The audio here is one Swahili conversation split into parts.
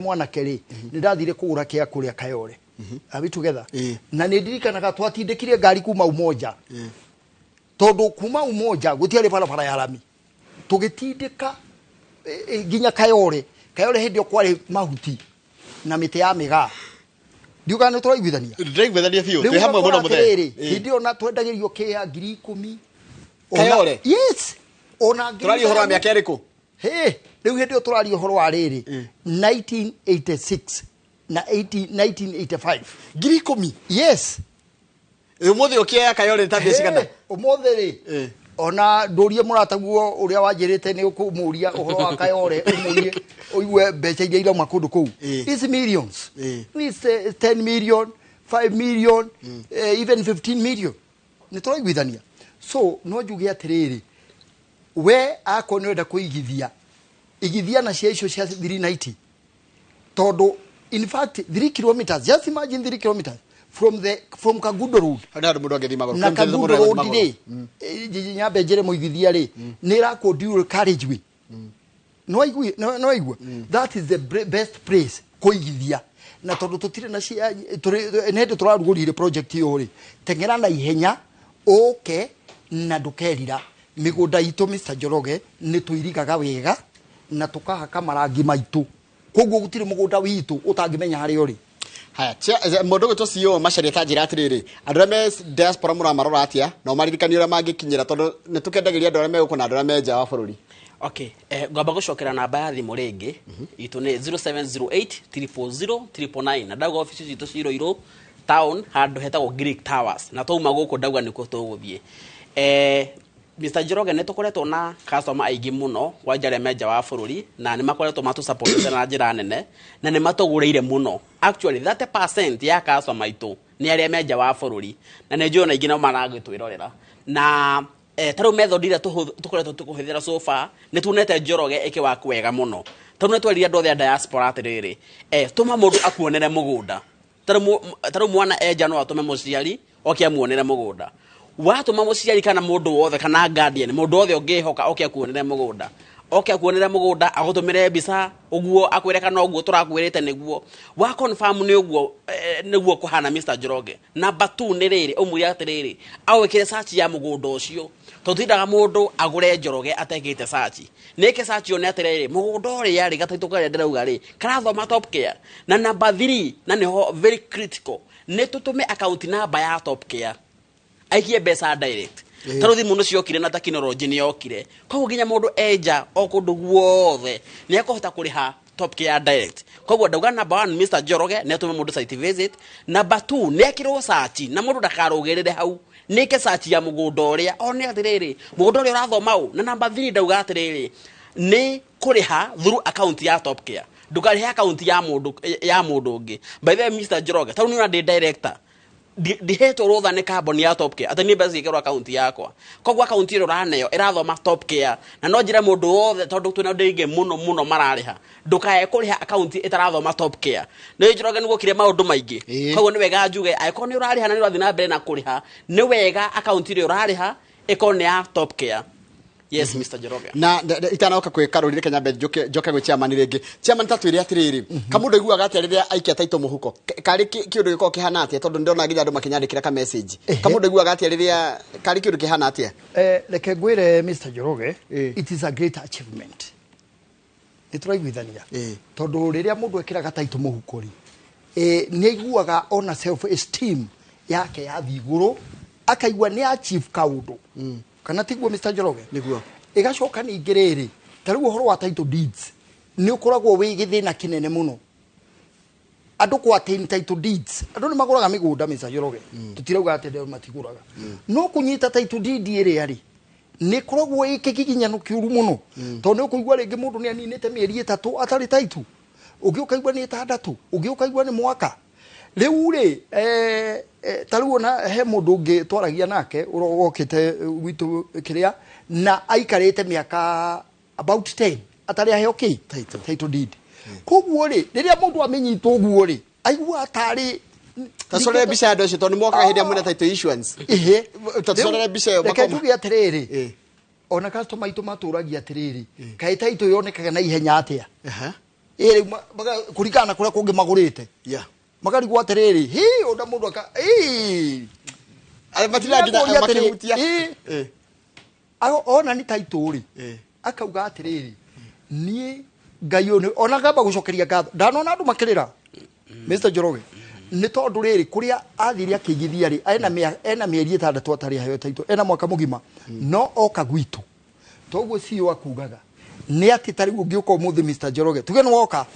mwana keri ndathire kugura kia kuria Kayole are we together na nindirikanaga twatindikire ngari kuma Umoja tondu kuma Umoja gutiari barabara ya lami tugitindika ginya Kayole hindi kwari mahuti na mite ya miga ndiuga ni turaiguithania fiu twi hamwe muno muthe hindi ona twendagirio kia 10,000 Kayole yes ona turari horo ya miaka iriku riu hindi turari horo wa riri 1986 na 1985 10,000 yes umuthe ukia Kayole tathie kana umuthe ri ona ndurie murataguo uria wanjirite ni ukumuria uhoro wa Kayole umurie uiwe mbeca iria irauma kundu kuu is millions is 10 million 5 million even 15 million ni turaiguithania so no njuge atiriri we ako nenda kuigithia na cia icio cia 390 tondu in fact 3 kilometers just imagine 3 kilometers from Kagundo Road handu mundu angethi magoro na Kagundo Road ri nyambe njere muigithia ri ni rako dual carriageway no igua that is the best place kuigithia na tondu tutire na cia nende turarugurire project iyo ri tengera na ihenya na ndukerira migunda itu Mr. Njoroge ni tuirigaga wega na tukahaka marangi maitu koguo gutire mugunda witu utangimenya hari uri haya mundu gutwo CEO Macharia tanjira atiriri andu me diaspora muramarora atia no maririkani ura mangikinyira tondu ni tukendagiria andu me gukuna andu me nja wa bururi okay ngamba gucokera namba ya thimu ringi itu ni 0708340999 na ndago office citu Ciroiro town handu hetagwo Greek Towers na twauma guku ndauga niko tuguthie Mr. Njoroge ne tukoretwo na customer aigi muno kwa njare meja wa bururi na ni makoretwo matu support na njira nene na ni matugureire muno actually 30% ya customer itu ni aria meja wa bururi na ne njona ingi na maragitwirorera na taru method ira tukoretwo tukuhithira so far ni tunete Njoroge eke wa kwega muno taru ne twariria ndothe diaspora atiriri tuma mundu akuonere mugunda taru mwana eja no atume muciari okia muonere mugunda watu mamuciari kana mundu wothe kana guardian mundu wothe ungihoka okia kuonere mugunda agutumire bisa uguo akwire kana uguo turakwirite niguo wa confirm ni uguo niguo kuhana Mr. Njoroge number 2 ni riri umuri atiriri awikire search ya mugunda ucio tuthindaga mundu agure Njoroge atekite search nike search one atiriri mugunda uri yari gataitu kare ndirauga ri karathoma top care na number 3 na niho very critical ni tutume account number ya top care aikie besa direct taruthi muno ciokire na technology ni yokire koguo ginya mundu eja okundu guothe ni akohota kuriha top care direct koguo ndauga number 1 Mr. Njoroge ne tume mundu site visit number 2 ne akirwo search na mundu ndakarugirire hau nike search ya mugunda uria one atiriri mugunda uria urathoma u na number 3 ndauga atiriri ni kuriha through account ya top care ndukariha account ya mundu ungi by the way Mr. Njoroge taru ni una director diheto rotha ne carbon ya top care atani basi ikero account yakwa kogwa account iro raneyo irathoma top care na no njira mundu wothe tondu twina ndige muno marariha ndukae kuriha account itarathoma top care ne Njoroge niguo kire maundu maingi kogwa ni wega njuge aiko ni urariha na ni urathi na mbere na kuriha ni wega account iro urariha ikone ya top care yes Mr. Njoroge na itanaoka kwe Caroline Kenyambe njoke gwe chairman ringi chairman tatwire atiriri kamundu iguaga ati riria aikia taito muhuko kari kiundu giko kihana atia tondu ndona nginya andu makinyandikira ka message kamundu iguaga ati riria kari kiundu kihana atia reke ngwire Mr. Njoroge it is a great achievement nituraiguithania tondu riria mundu ekiraga taito muhuko ri ni iguaga ona self esteem yake ya thiguru akaigua ni achieve kaundu kana tiguo Mr. Njoroge niguo igacoka ni ingiriri tariu uhoro wa title deeds ni ukoragwo wi githina kinene muno andu kwa title deeds andu ni maguraga migunda Mr. Njoroge tutirauga ati ndio matiguraga no kunyita title deed iri ari ni koragwo ikigiginyanu kiuru muno tondu kuigwa ringi mundu ni aninite mieri 3 atari title ugiukaigwa ni 6 ugiukaigwa ni mwaka riu ri taruo na he mundu ungi twaragia nake urogokite witu kiria na aikarite miaka about 10 atari aheo title deed koguo ri riria mundu amenyitwo guo ri aigua atari tasore bisha ndo tondu mwoka hindi amuna title issuance tasore bisha yo makoma tugi atiriri ona customer itu maturagia atiriri kai title yonekaga na ihenya atia ere kurikana kuria kungi magurite yeah makarigwo atiriri hi onda mundu aka matira nginya makihutia ona ni taituri akauga atiriri nie ngai oni ona gamba gucokeria ngatho ndanona andu makirira Mr Njoroge ni tondu riri kuria athiri akigithia ri ena mieri 6 atari hayo taito ena mwaka mugima no oka gwitu toguo cio akugaga ni ati tari ungiuka umuthi Mr Njoroge tuge no oka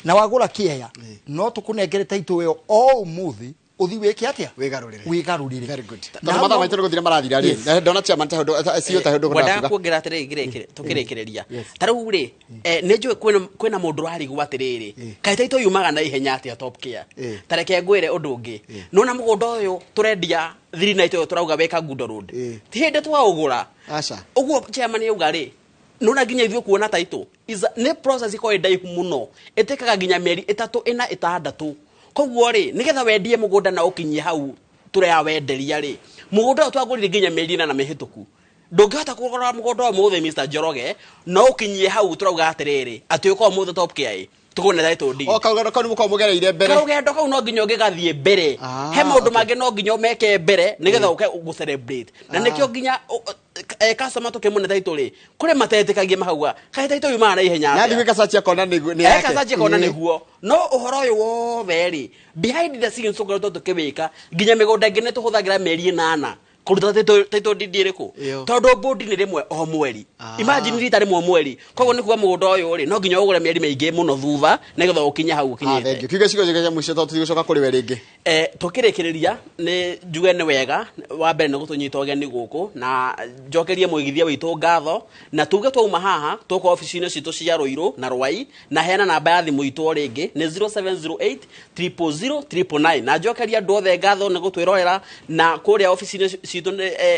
na wagura kieya no tukunengere taito yo o umuthi uthi wiki atia wigarurire very good na matha maitoro guthira marathira ri ndona chairman tahondo cio tahondo wada kuongerera atiriri tukirekereria tariu ri ni njui kwina mundu rarigwa atiriri kai taito yumaga na ihenya atia top care tareke ngwire undu ungi nona mugunda uyu turendia 3 night uyu turauga weka Gundo Road ti hindi twaugura acha uguo chairman yuga ri nona ginya ithio kuona taito ne process iko ndaihu muno etekaga ginya mieri 3 4 6 koguo ri nigetha wendie mugunda na ukinyie hau turea wenderia ri mugunda twagurire ginya mieri na mihituku ndungihota kugura mugunda muthe Mr Njoroge no ukinyie hau turauga atiriri ati uko muthe top kia tukone taito ndi o kaugendo kau nimuko mugereire mbere kaugendo kau no nginya ngigathie mbere he maundu mangi no nginya meke mbere nigetha uke gu celebrate na nikio nginya customer tukimune taito ri kure matetekagie mahauga kai taito yuma na ihenya na ndike kasachi akona ni yake kasachi akona niguo no uhoro uyu wothe ri behind the scenes tukoretwo tukiwika nginya migunda ngi nituhuthagira mieri 8 kuruta taito ndiriku tondu board ni rimwe o mweri imagine rita rimwe mweri koguo ni kuwa mugunda uyu ri no nginya ugure mieri maingi muno thutha nigetha ukinya hau ukinyite thank you kiugo cigo cigo mucio to tugucoka kuri we ringi tukirekereria ni njuge ni wega wa mbere ni gutunyita ogeni guku na njokerie muigithia witu ngatho na tuge twauma haha tuko office-ini citu cia Ruiru na Rwai na hena namba ya thimu itu ringi ni 0708 000 999 na njokeria andu othe ngatho ni gutwirorera na kuria office-ini citu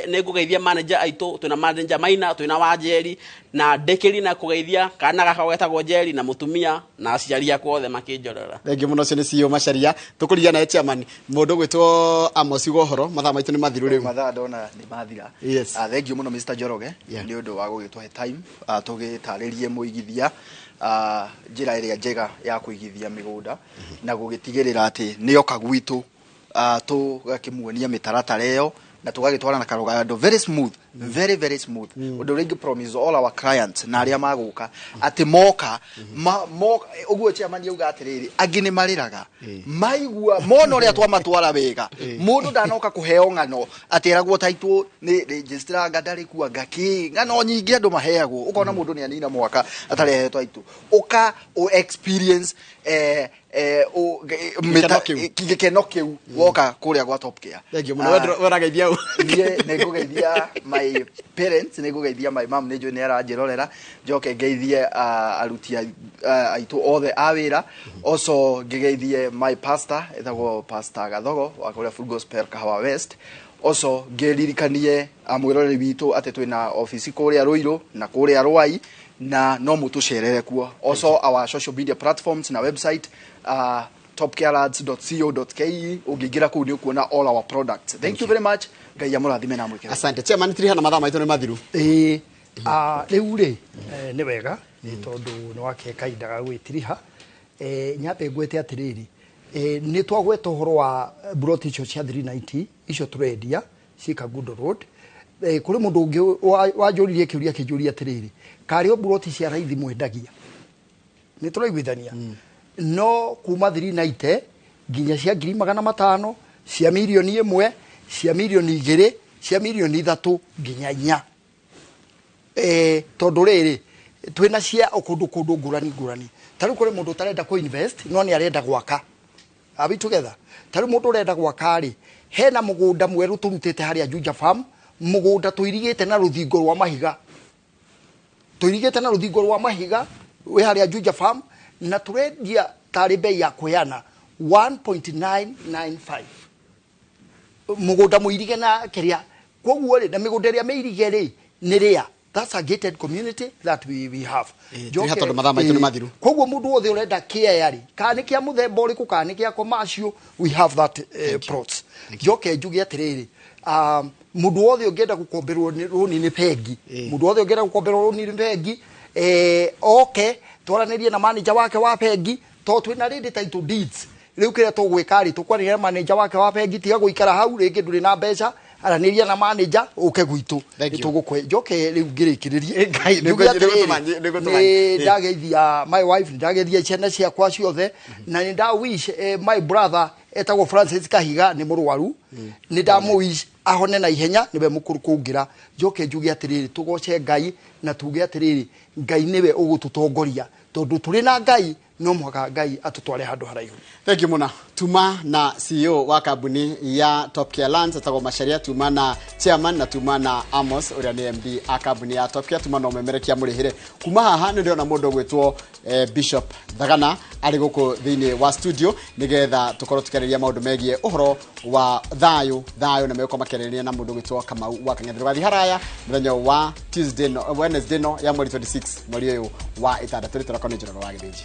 ni ngugeithia manager aitu twina manager Maina twina Wanjeri na Dekeri na kugeithia kana gakawetagwo Njeri na mutumia na aciari akwa othe makinjorera thengi muno cio ni cio macaria tukuria na chairman mundu gwitwo Amos Gohoro matha maitu ni mathiru riu matha ndona ni mathira thengi muno Mr Njoroge ni undu wa gugitwa time tugitaririe muigithia njira iria njega ya kuigithia migunda na gugitigirira ati ni oka gwitu tugakimuonia mitaratara iyo na tugagitwara na karugando very smooth very smooth undu ringi promise all our clients na aria maguka ati moka uguo chairman yuga atiriri angi ni mariraga maigua mono ria twamatwara wega mundu ndanoka kuheo ngano atiragwo taitwo ni registra ngadari kuwa ngaki ngano nyingi andu maheagwo ukona mundu ni anina mwaka atare taitwo uka o experience kigekeno kiu woka kuria gwa top care thengi muno werageithia nigugeithia my parents nigugeithia my mom nejo ni aranjirorera njoke ngeithie aruti aitu othe awira also ngeithie my pastor etagwo Pastor Gathogo wa kuria Full Gospel Kahawa West also ngeririkanie amwiroreri witu ati twina office kuria Ruiru na kuria Rwai na no mutucerere kuo also our social media platforms na website topcareads.co.ke ugigira ku ni kuona all our products thank you very much ngai amurathime na mwikira asante chairman tiri hana matha maitu ni mathiru riu ri ni wega ni tondu ni wakeka indaga gwitiriha nyabe ngwete atiriri ni twagweta horo wa broti icio cia 390 icio turendia cika Gundo Road kuri mundu ungi wajuririe kiuria kijuria atiriri kari o broti cia raithi mwendagia ni turaiguithania no kuma 390 nginya cia 500,000 cia milioni 1 cia milioni 2 cia milioni 3 nginya 4 tondu riri twina cia kundu ngurani taru kuri mundu tarenda ku invest no ni arenda gwaka abi together taru mundu urenda gwaka ri hena mugunda mweru turutite haria Juja Farm mugunda tuirigite na ruthingo rwa mahiga we haria Juja Farm na turendia tari bei ya kuyana 1.995 mugunda muirige na kiria koguo ri na migunda ria meirige ri ni ria that's a gated community that we have joke matha maitu ni mathiru koguo mundu othe urenda kia ri kani kia muthemba uriku kani kia commercial we have that plots joke njugi atiriri mundu othe ungenda gukomberwo runi ni pengi mundu othe ungenda gukomberwo runi ni pengi okay twaranirie na manager wake wa bengi to twina rindi title deeds riu kire tugwikari tukwaria na manager wake wa bengi tiga guikara hau ringi nduri na mbeca araniria na manager uke gwitu nitugukwe njoke riu ngirikiririe ngai ndageithia my wife ndageithia ciana ciakwa ciothe na ni nda wish my brother etagwo Francis Kahiga ni murwaru ni ndamu wish ahone na ihenya niwe mukuru kungira njoke njuge atiriri tugoce ngai na tuge atiriri ngai niwe ugututongoria tondu turi na ngai no mwaka ngai atutware handu haraihu. Thank you muna. Tuma na CEO wa kambuni ya Top Care Lands atago Macharia, tuma na chairman na tuma na Amos uria ni MD a kambuni ya Top Care, tuma no memerekia murihire kuma haha ni ndiona mundu gwitwo Bishop Thagana ari guku thiini wa studio nigetha tukoro tukereria maundu megie uhoro wa thayu na meko makereria na mundu gwitwo Kamau wa Kang'ethe Rwathi haraya muthenya wa Wednesday no ya mweri 26 mweri uyu wa 6 turi turakona njoro wa githiji.